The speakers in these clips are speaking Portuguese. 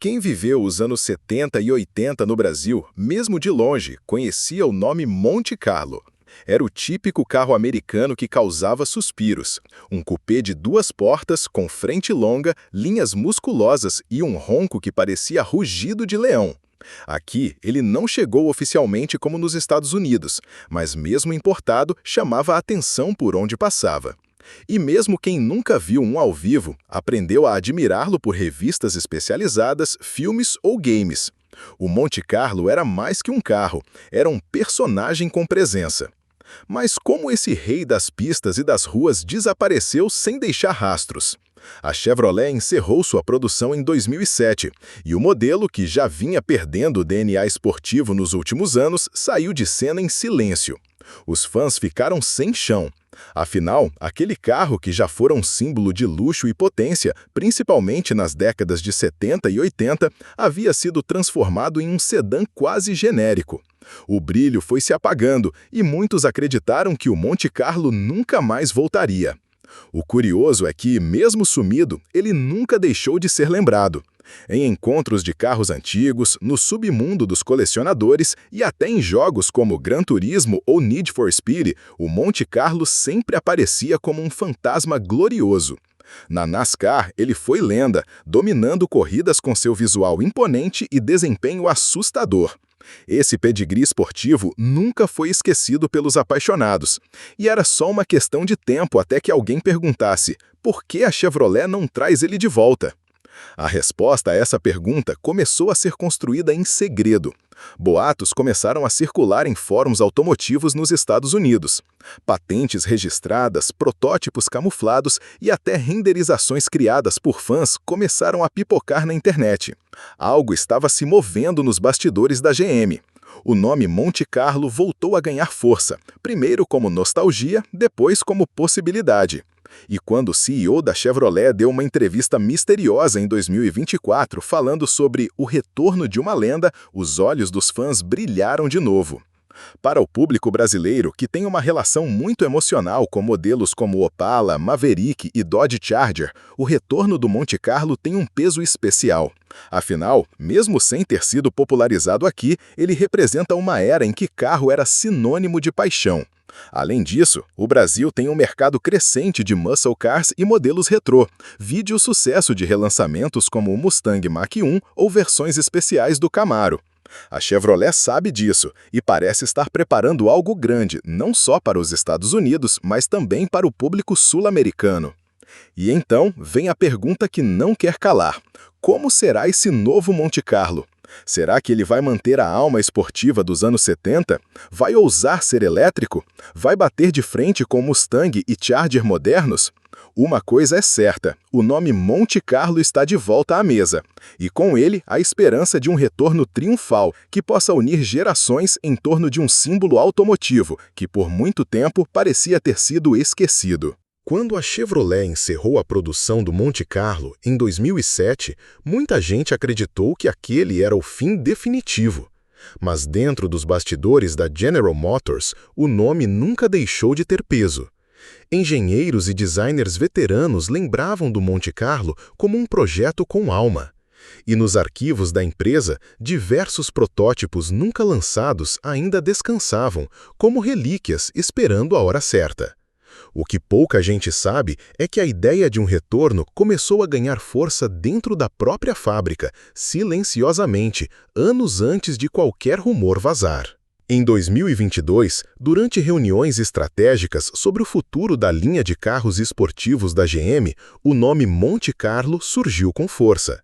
Quem viveu os anos 70 e 80 no Brasil, mesmo de longe, conhecia o nome Monte Carlo. Era o típico carro americano que causava suspiros. Um cupê de duas portas, com frente longa, linhas musculosas e um ronco que parecia rugido de leão. Aqui, ele não chegou oficialmente como nos Estados Unidos, mas mesmo importado, chamava a atenção por onde passava. E mesmo quem nunca viu um ao vivo, aprendeu a admirá-lo por revistas especializadas, filmes ou games. O Monte Carlo era mais que um carro, era um personagem com presença. Mas como esse rei das pistas e das ruas desapareceu sem deixar rastros? A Chevrolet encerrou sua produção em 2007, e o modelo, que já vinha perdendo o DNA esportivo nos últimos anos, saiu de cena em silêncio. Os fãs ficaram sem chão. Afinal, aquele carro que já fora um símbolo de luxo e potência, principalmente nas décadas de 70 e 80, havia sido transformado em um sedã quase genérico. O brilho foi se apagando e muitos acreditaram que o Monte Carlo nunca mais voltaria. O curioso é que, mesmo sumido, ele nunca deixou de ser lembrado. Em encontros de carros antigos, no submundo dos colecionadores e até em jogos como Gran Turismo ou Need for Speed, o Monte Carlo sempre aparecia como um fantasma glorioso. Na NASCAR, ele foi lenda, dominando corridas com seu visual imponente e desempenho assustador. Esse pedigree esportivo nunca foi esquecido pelos apaixonados, e era só uma questão de tempo até que alguém perguntasse por que a Chevrolet não traz ele de volta. A resposta a essa pergunta começou a ser construída em segredo. Boatos começaram a circular em fóruns automotivos nos Estados Unidos. Patentes registradas, protótipos camuflados e até renderizações criadas por fãs começaram a pipocar na internet. Algo estava se movendo nos bastidores da GM. O nome Monte Carlo voltou a ganhar força, primeiro como nostalgia, depois como possibilidade. E quando o CEO da Chevrolet deu uma entrevista misteriosa em 2024 falando sobre o retorno de uma lenda, os olhos dos fãs brilharam de novo. Para o público brasileiro, que tem uma relação muito emocional com modelos como Opala, Maverick e Dodge Charger, o retorno do Monte Carlo tem um peso especial. Afinal, mesmo sem ter sido popularizado aqui, ele representa uma era em que carro era sinônimo de paixão. Além disso, o Brasil tem um mercado crescente de muscle cars e modelos retrô. Vide o sucesso de relançamentos como o Mustang Mach-1 ou versões especiais do Camaro. A Chevrolet sabe disso e parece estar preparando algo grande, não só para os Estados Unidos, mas também para o público sul-americano. E então vem a pergunta que não quer calar: como será esse novo Monte Carlo? Será que ele vai manter a alma esportiva dos anos 70? Vai ousar ser elétrico? Vai bater de frente com Mustang e Charger modernos? Uma coisa é certa, o nome Monte Carlo está de volta à mesa. E com ele, a esperança de um retorno triunfal que possa unir gerações em torno de um símbolo automotivo que por muito tempo parecia ter sido esquecido. Quando a Chevrolet encerrou a produção do Monte Carlo, em 2007, muita gente acreditou que aquele era o fim definitivo. Mas dentro dos bastidores da General Motors, o nome nunca deixou de ter peso. Engenheiros e designers veteranos lembravam do Monte Carlo como um projeto com alma. E nos arquivos da empresa, diversos protótipos nunca lançados ainda descansavam, como relíquias esperando a hora certa. O que pouca gente sabe é que a ideia de um retorno começou a ganhar força dentro da própria fábrica, silenciosamente, anos antes de qualquer rumor vazar. Em 2022, durante reuniões estratégicas sobre o futuro da linha de carros esportivos da GM, o nome Monte Carlo surgiu com força.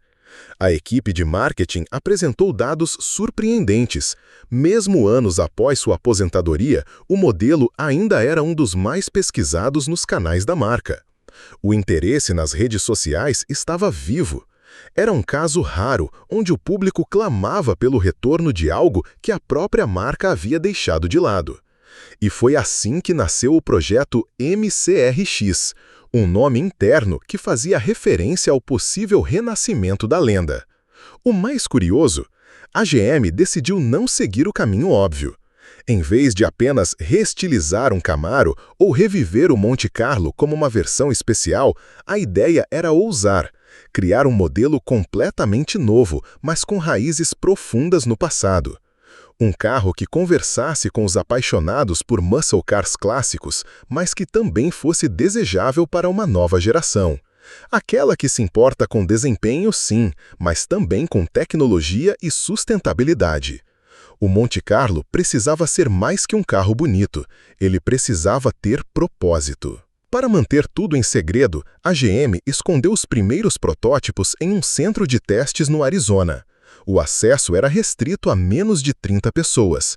A equipe de marketing apresentou dados surpreendentes. Mesmo anos após sua aposentadoria, o modelo ainda era um dos mais pesquisados nos canais da marca. O interesse nas redes sociais estava vivo. Era um caso raro, onde o público clamava pelo retorno de algo que a própria marca havia deixado de lado. E foi assim que nasceu o projeto MCRX, um nome interno que fazia referência ao possível renascimento da lenda. O mais curioso, a GM decidiu não seguir o caminho óbvio. Em vez de apenas reestilizar um Camaro ou reviver o Monte Carlo como uma versão especial, a ideia era ousar, criar um modelo completamente novo, mas com raízes profundas no passado. Um carro que conversasse com os apaixonados por muscle cars clássicos, mas que também fosse desejável para uma nova geração. Aquela que se importa com desempenho, sim, mas também com tecnologia e sustentabilidade. O Monte Carlo precisava ser mais que um carro bonito, ele precisava ter propósito. Para manter tudo em segredo, a GM escondeu os primeiros protótipos em um centro de testes no Arizona. O acesso era restrito a menos de 30 pessoas.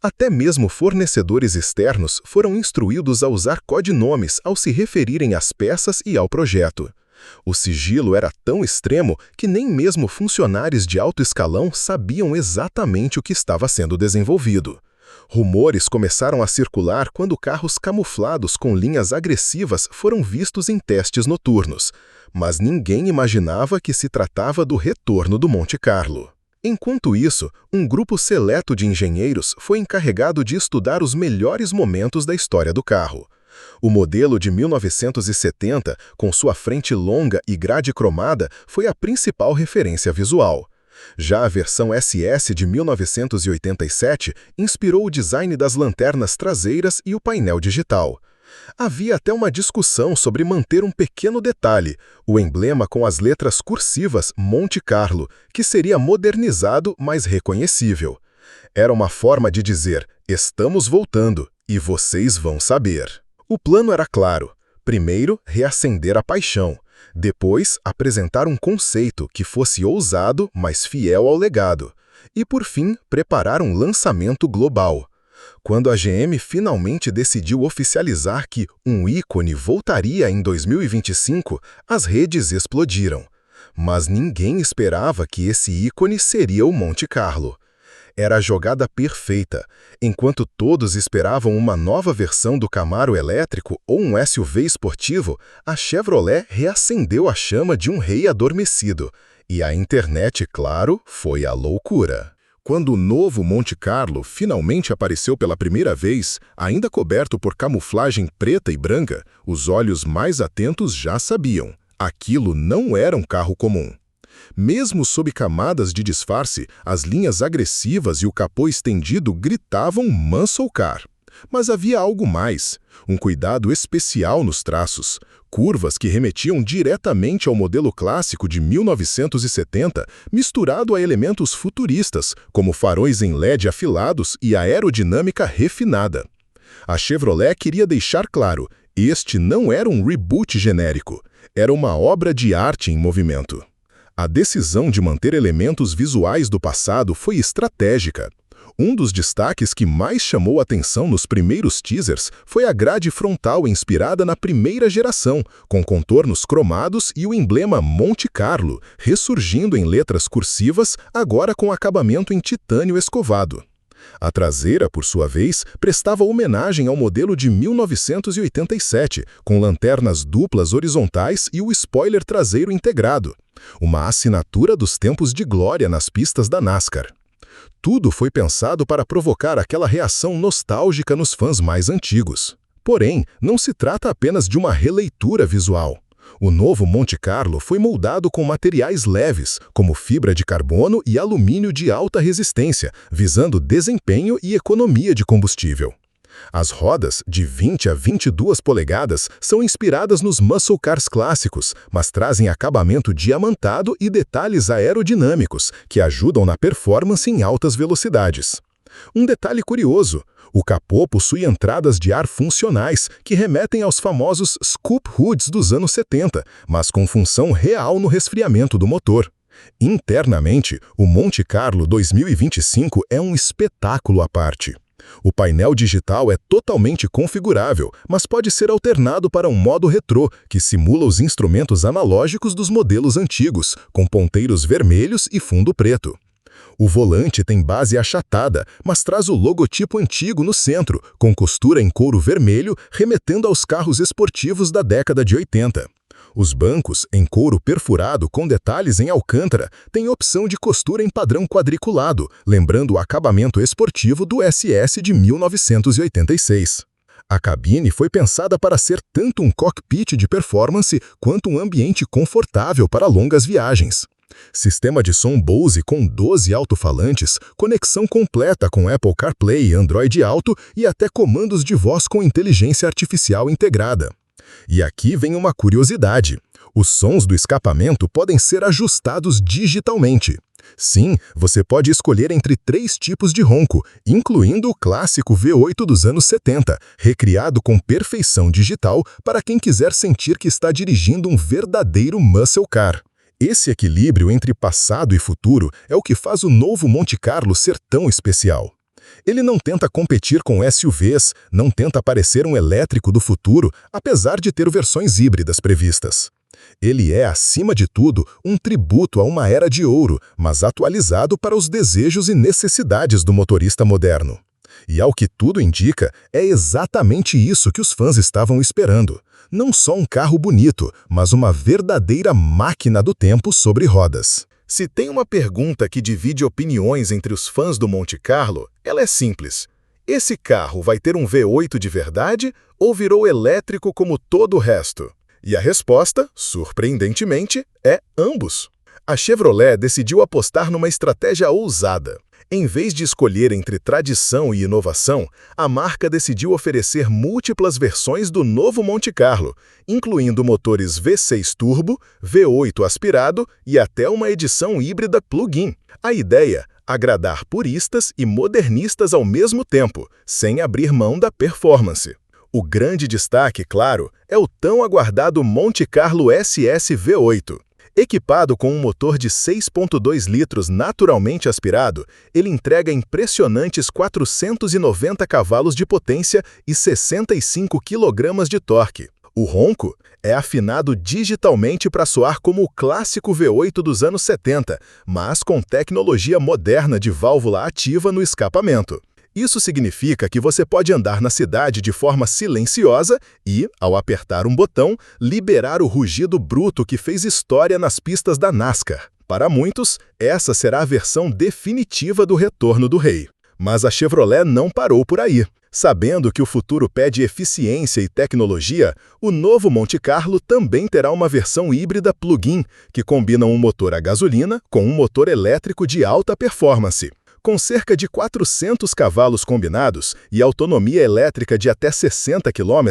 Até mesmo fornecedores externos foram instruídos a usar codinomes ao se referirem às peças e ao projeto. O sigilo era tão extremo que nem mesmo funcionários de alto escalão sabiam exatamente o que estava sendo desenvolvido. Rumores começaram a circular quando carros camuflados com linhas agressivas foram vistos em testes noturnos, mas ninguém imaginava que se tratava do retorno do Monte Carlo. Enquanto isso, um grupo seleto de engenheiros foi encarregado de estudar os melhores momentos da história do carro. O modelo de 1970, com sua frente longa e grade cromada, foi a principal referência visual. Já a versão SS de 1987 inspirou o design das lanternas traseiras e o painel digital. Havia até uma discussão sobre manter um pequeno detalhe, o emblema com as letras cursivas Monte Carlo, que seria modernizado, mas reconhecível. Era uma forma de dizer, estamos voltando, e vocês vão saber. O plano era claro. Primeiro, reacender a paixão. Depois, apresentar um conceito que fosse ousado, mas fiel ao legado. E, por fim, preparar um lançamento global. Quando a GM finalmente decidiu oficializar que um ícone voltaria em 2025, as redes explodiram. Mas ninguém esperava que esse ícone seria o Monte Carlo. Era a jogada perfeita. Enquanto todos esperavam uma nova versão do Camaro elétrico ou um SUV esportivo, a Chevrolet reacendeu a chama de um rei adormecido. E a internet, claro, foi a loucura. Quando o novo Monte Carlo finalmente apareceu pela primeira vez, ainda coberto por camuflagem preta e branca, os olhos mais atentos já sabiam. Aquilo não era um carro comum. Mesmo sob camadas de disfarce, as linhas agressivas e o capô estendido gritavam muscle car. Mas havia algo mais, um cuidado especial nos traços, curvas que remetiam diretamente ao modelo clássico de 1970, misturado a elementos futuristas, como faróis em LED afilados e aerodinâmica refinada. A Chevrolet queria deixar claro, este não era um reboot genérico, era uma obra de arte em movimento. A decisão de manter elementos visuais do passado foi estratégica. Um dos destaques que mais chamou atenção nos primeiros teasers foi a grade frontal inspirada na primeira geração, com contornos cromados e o emblema Monte Carlo, ressurgindo em letras cursivas, agora com acabamento em titânio escovado. A traseira, por sua vez, prestava homenagem ao modelo de 1987, com lanternas duplas horizontais e o spoiler traseiro integrado. Uma assinatura dos tempos de glória nas pistas da NASCAR. Tudo foi pensado para provocar aquela reação nostálgica nos fãs mais antigos. Porém, não se trata apenas de uma releitura visual. O novo Monte Carlo foi moldado com materiais leves, como fibra de carbono e alumínio de alta resistência, visando desempenho e economia de combustível. As rodas, de 20 a 22 polegadas, são inspiradas nos muscle cars clássicos, mas trazem acabamento diamantado e detalhes aerodinâmicos, que ajudam na performance em altas velocidades. Um detalhe curioso, o capô possui entradas de ar funcionais, que remetem aos famosos scoop hoods dos anos 70, mas com função real no resfriamento do motor. Internamente, o Monte Carlo 2025 é um espetáculo à parte. O painel digital é totalmente configurável, mas pode ser alternado para um modo retrô, que simula os instrumentos analógicos dos modelos antigos, com ponteiros vermelhos e fundo preto. O volante tem base achatada, mas traz o logotipo antigo no centro, com costura em couro vermelho, remetendo aos carros esportivos da década de 80. Os bancos, em couro perfurado com detalhes em alcântara, têm opção de costura em padrão quadriculado, lembrando o acabamento esportivo do SS de 1986. A cabine foi pensada para ser tanto um cockpit de performance quanto um ambiente confortável para longas viagens. Sistema de som Bose com 12 alto-falantes, conexão completa com Apple CarPlay e Android Auto e até comandos de voz com inteligência artificial integrada. E aqui vem uma curiosidade. Os sons do escapamento podem ser ajustados digitalmente. Sim, você pode escolher entre 3 tipos de ronco, incluindo o clássico V8 dos anos 70, recriado com perfeição digital para quem quiser sentir que está dirigindo um verdadeiro muscle car. Esse equilíbrio entre passado e futuro é o que faz o novo Monte Carlo ser tão especial. Ele não tenta competir com SUVs, não tenta parecer um elétrico do futuro, apesar de ter versões híbridas previstas. Ele é, acima de tudo, um tributo a uma era de ouro, mas atualizado para os desejos e necessidades do motorista moderno. E ao que tudo indica, é exatamente isso que os fãs estavam esperando. Não só um carro bonito, mas uma verdadeira máquina do tempo sobre rodas. Se tem uma pergunta que divide opiniões entre os fãs do Monte Carlo, ela é simples. Esse carro vai ter um V8 de verdade ou virou elétrico como todo o resto? E a resposta, surpreendentemente, é ambos. A Chevrolet decidiu apostar numa estratégia ousada. Em vez de escolher entre tradição e inovação, a marca decidiu oferecer múltiplas versões do novo Monte Carlo, incluindo motores V6 turbo, V8 aspirado e até uma edição híbrida plug-in. A ideia, agradar puristas e modernistas ao mesmo tempo, sem abrir mão da performance. O grande destaque, claro, é o tão aguardado Monte Carlo SS V8. Equipado com um motor de 6,2 litros naturalmente aspirado, ele entrega impressionantes 490 cavalos de potência e 65 kg de torque. O ronco é afinado digitalmente para soar como o clássico V8 dos anos 70, mas com tecnologia moderna de válvula ativa no escapamento. Isso significa que você pode andar na cidade de forma silenciosa e, ao apertar um botão, liberar o rugido bruto que fez história nas pistas da NASCAR. Para muitos, essa será a versão definitiva do retorno do rei. Mas a Chevrolet não parou por aí. Sabendo que o futuro pede eficiência e tecnologia, o novo Monte Carlo também terá uma versão híbrida plug-in, que combina um motor a gasolina com um motor elétrico de alta performance. Com cerca de 400 cavalos combinados e autonomia elétrica de até 60 km,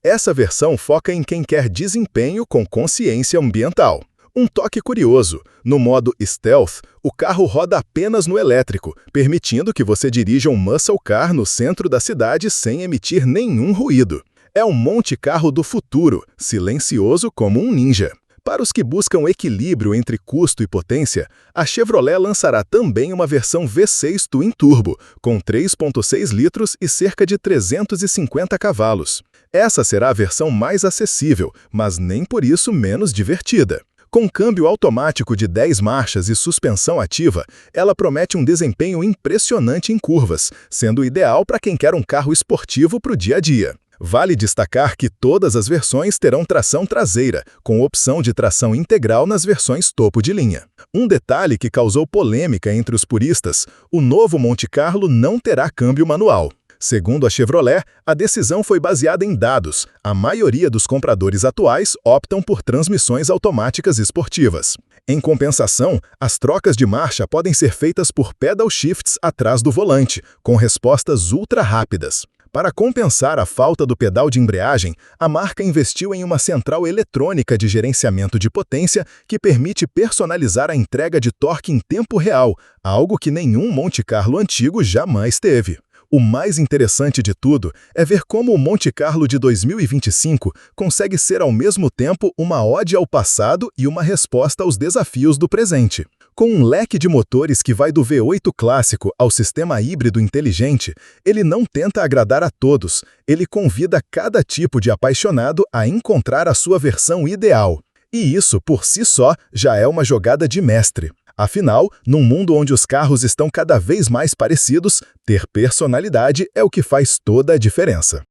essa versão foca em quem quer desempenho com consciência ambiental. Um toque curioso: no modo Stealth, o carro roda apenas no elétrico, permitindo que você dirija um muscle car no centro da cidade sem emitir nenhum ruído. É um Monte Carlo do futuro, silencioso como um ninja. Para os que buscam equilíbrio entre custo e potência, a Chevrolet lançará também uma versão V6 Twin Turbo, com 3,6 litros e cerca de 350 cavalos. Essa será a versão mais acessível, mas nem por isso menos divertida. Com câmbio automático de 10 marchas e suspensão ativa, ela promete um desempenho impressionante em curvas, sendo ideal para quem quer um carro esportivo para o dia a dia. Vale destacar que todas as versões terão tração traseira, com opção de tração integral nas versões topo de linha. Um detalhe que causou polêmica entre os puristas: o novo Monte Carlo não terá câmbio manual. Segundo a Chevrolet, a decisão foi baseada em dados. A maioria dos compradores atuais optam por transmissões automáticas esportivas. Em compensação, as trocas de marcha podem ser feitas por pedal shifts atrás do volante, com respostas ultra rápidas. Para compensar a falta do pedal de embreagem, a marca investiu em uma central eletrônica de gerenciamento de potência que permite personalizar a entrega de torque em tempo real, algo que nenhum Monte Carlo antigo jamais teve. O mais interessante de tudo é ver como o Monte Carlo de 2025 consegue ser ao mesmo tempo uma ode ao passado e uma resposta aos desafios do presente. Com um leque de motores que vai do V8 clássico ao sistema híbrido inteligente, ele não tenta agradar a todos, ele convida cada tipo de apaixonado a encontrar a sua versão ideal. E isso, por si só, já é uma jogada de mestre. Afinal, num mundo onde os carros estão cada vez mais parecidos, ter personalidade é o que faz toda a diferença.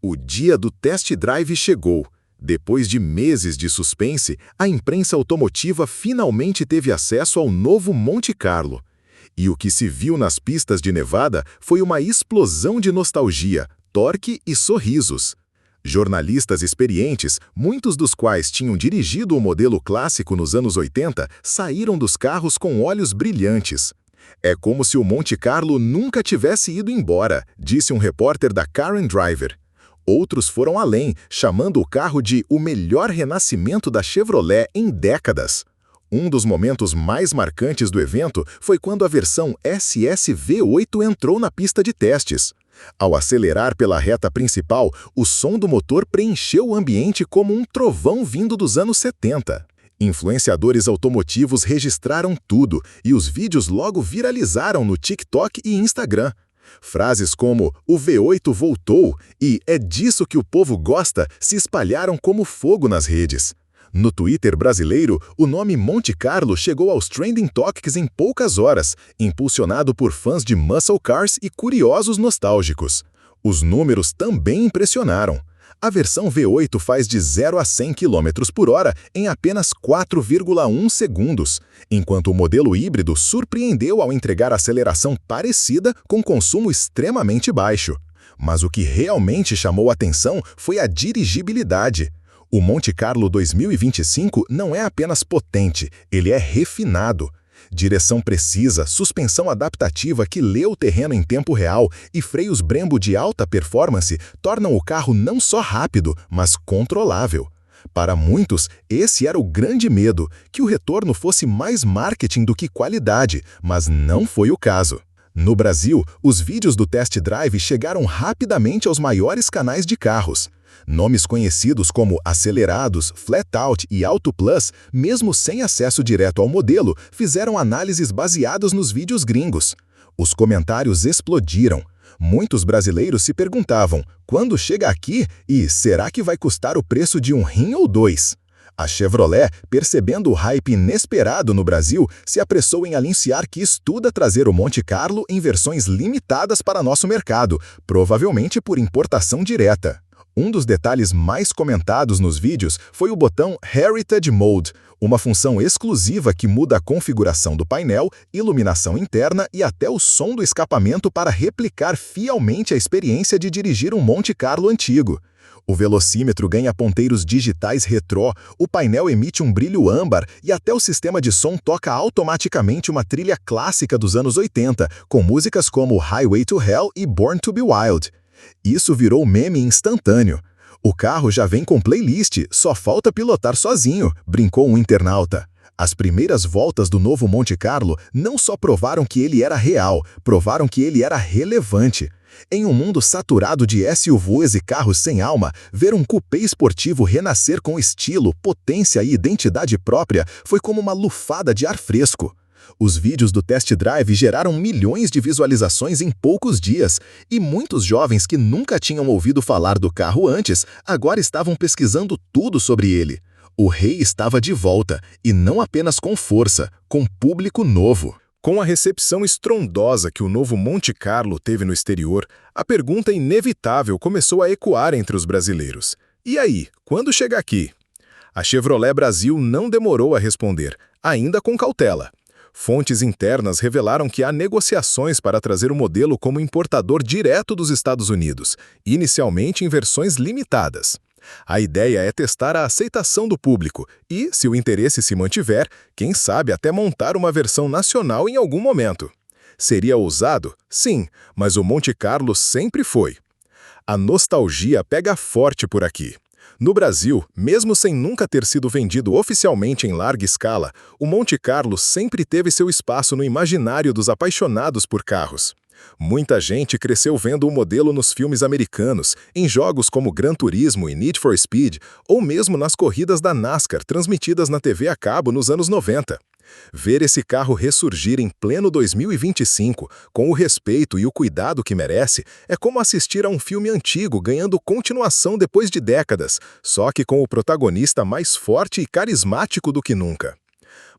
O dia do test drive chegou. Depois de meses de suspense, a imprensa automotiva finalmente teve acesso ao novo Monte Carlo. E o que se viu nas pistas de Nevada foi uma explosão de nostalgia, torque e sorrisos. Jornalistas experientes, muitos dos quais tinham dirigido o modelo clássico nos anos 80, saíram dos carros com olhos brilhantes. É como se o Monte Carlo nunca tivesse ido embora, disse um repórter da Car and Driver. Outros foram além, chamando o carro de o melhor renascimento da Chevrolet em décadas. Um dos momentos mais marcantes do evento foi quando a versão SS V8 entrou na pista de testes. Ao acelerar pela reta principal, o som do motor preencheu o ambiente como um trovão vindo dos anos 70. Influenciadores automotivos registraram tudo e os vídeos logo viralizaram no TikTok e Instagram. Frases como "o V8 voltou" e "é disso que o povo gosta" se espalharam como fogo nas redes. No Twitter brasileiro, o nome Monte Carlo chegou aos Trending Topics em poucas horas, impulsionado por fãs de muscle cars e curiosos nostálgicos. Os números também impressionaram. A versão V8 faz de 0 a 100 km por hora em apenas 4,1 segundos, enquanto o modelo híbrido surpreendeu ao entregar aceleração parecida com consumo extremamente baixo. Mas o que realmente chamou atenção foi a dirigibilidade. O Monte Carlo 2025 não é apenas potente, ele é refinado. Direção precisa, suspensão adaptativa que lê o terreno em tempo real e freios Brembo de alta performance tornam o carro não só rápido, mas controlável. Para muitos, esse era o grande medo, que o retorno fosse mais marketing do que qualidade, mas não foi o caso. No Brasil, os vídeos do test drive chegaram rapidamente aos maiores canais de carros. Nomes conhecidos como Acelerados, Flatout e Auto Plus, mesmo sem acesso direto ao modelo, fizeram análises baseadas nos vídeos gringos. Os comentários explodiram. Muitos brasileiros se perguntavam, quando chega aqui e será que vai custar o preço de um rim ou dois? A Chevrolet, percebendo o hype inesperado no Brasil, se apressou em anunciar que estuda trazer o Monte Carlo em versões limitadas para nosso mercado, provavelmente por importação direta. Um dos detalhes mais comentados nos vídeos foi o botão Heritage Mode, uma função exclusiva que muda a configuração do painel, iluminação interna e até o som do escapamento para replicar fielmente a experiência de dirigir um Monte Carlo antigo. O velocímetro ganha ponteiros digitais retrô, o painel emite um brilho âmbar e até o sistema de som toca automaticamente uma trilha clássica dos anos 80, com músicas como Highway to Hell e Born to be Wild. Isso virou meme instantâneo. O carro já vem com playlist, só falta pilotar sozinho, brincou um internauta. As primeiras voltas do novo Monte Carlo não só provaram que ele era real, provaram que ele era relevante. Em um mundo saturado de SUVs e carros sem alma, ver um cupê esportivo renascer com estilo, potência e identidade própria foi como uma lufada de ar fresco. Os vídeos do test drive geraram milhões de visualizações em poucos dias, e muitos jovens que nunca tinham ouvido falar do carro antes, agora estavam pesquisando tudo sobre ele. O rei estava de volta, e não apenas com força, com público novo. Com a recepção estrondosa que o novo Monte Carlo teve no exterior, a pergunta inevitável começou a ecoar entre os brasileiros. E aí, quando chega aqui? A Chevrolet Brasil não demorou a responder, ainda com cautela. Fontes internas revelaram que há negociações para trazer o modelo como importador direto dos Estados Unidos, inicialmente em versões limitadas. A ideia é testar a aceitação do público e, se o interesse se mantiver, quem sabe até montar uma versão nacional em algum momento. Seria ousado? Sim, mas o Monte Carlo sempre foi. A nostalgia pega forte por aqui. No Brasil, mesmo sem nunca ter sido vendido oficialmente em larga escala, o Monte Carlo sempre teve seu espaço no imaginário dos apaixonados por carros. Muita gente cresceu vendo o modelo nos filmes americanos, em jogos como Gran Turismo e Need for Speed, ou mesmo nas corridas da NASCAR transmitidas na TV a cabo nos anos 90. Ver esse carro ressurgir em pleno 2025, com o respeito e o cuidado que merece, é como assistir a um filme antigo ganhando continuação depois de décadas, só que com o protagonista mais forte e carismático do que nunca.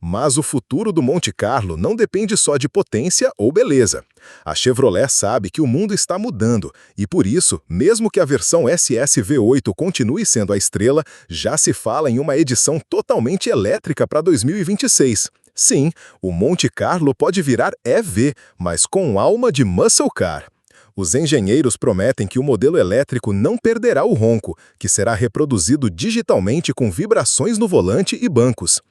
Mas o futuro do Monte Carlo não depende só de potência ou beleza. A Chevrolet sabe que o mundo está mudando e, por isso, mesmo que a versão SS V8 continue sendo a estrela, já se fala em uma edição totalmente elétrica para 2026. Sim, o Monte Carlo pode virar EV, mas com alma de muscle car. Os engenheiros prometem que o modelo elétrico não perderá o ronco, que será reproduzido digitalmente com vibrações no volante e bancos.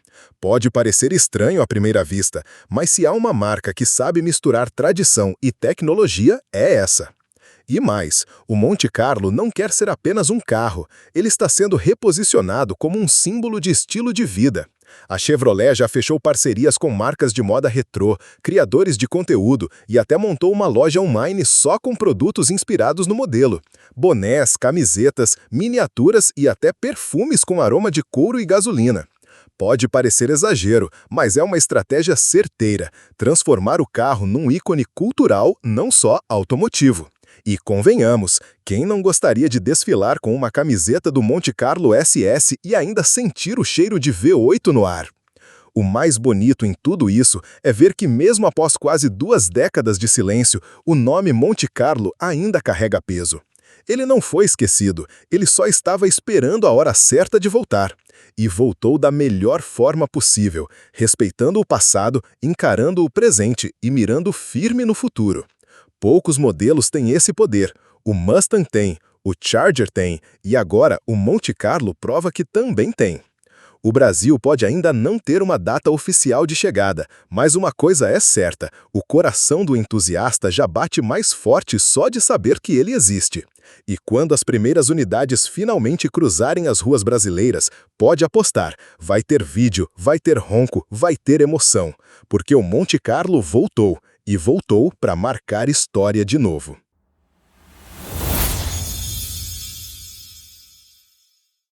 Pode parecer estranho à primeira vista, mas se há uma marca que sabe misturar tradição e tecnologia, é essa. E mais, o Monte Carlo não quer ser apenas um carro, ele está sendo reposicionado como um símbolo de estilo de vida. A Chevrolet já fechou parcerias com marcas de moda retrô, criadores de conteúdo e até montou uma loja online só com produtos inspirados no modelo. Bonés, camisetas, miniaturas e até perfumes com aroma de couro e gasolina. Pode parecer exagero, mas é uma estratégia certeira, transformar o carro num ícone cultural, não só automotivo. E convenhamos, quem não gostaria de desfilar com uma camiseta do Monte Carlo SS e ainda sentir o cheiro de V8 no ar? O mais bonito em tudo isso é ver que mesmo após quase 2 décadas de silêncio, o nome Monte Carlo ainda carrega peso. Ele não foi esquecido, ele só estava esperando a hora certa de voltar. E voltou da melhor forma possível, respeitando o passado, encarando o presente e mirando firme no futuro. Poucos modelos têm esse poder. O Mustang tem, o Charger tem e agora o Monte Carlo prova que também tem. O Brasil pode ainda não ter uma data oficial de chegada, mas uma coisa é certa, o coração do entusiasta já bate mais forte só de saber que ele existe. E quando as primeiras unidades finalmente cruzarem as ruas brasileiras, pode apostar, vai ter vídeo, vai ter ronco, vai ter emoção, porque o Monte Carlo voltou, e voltou para marcar história de novo.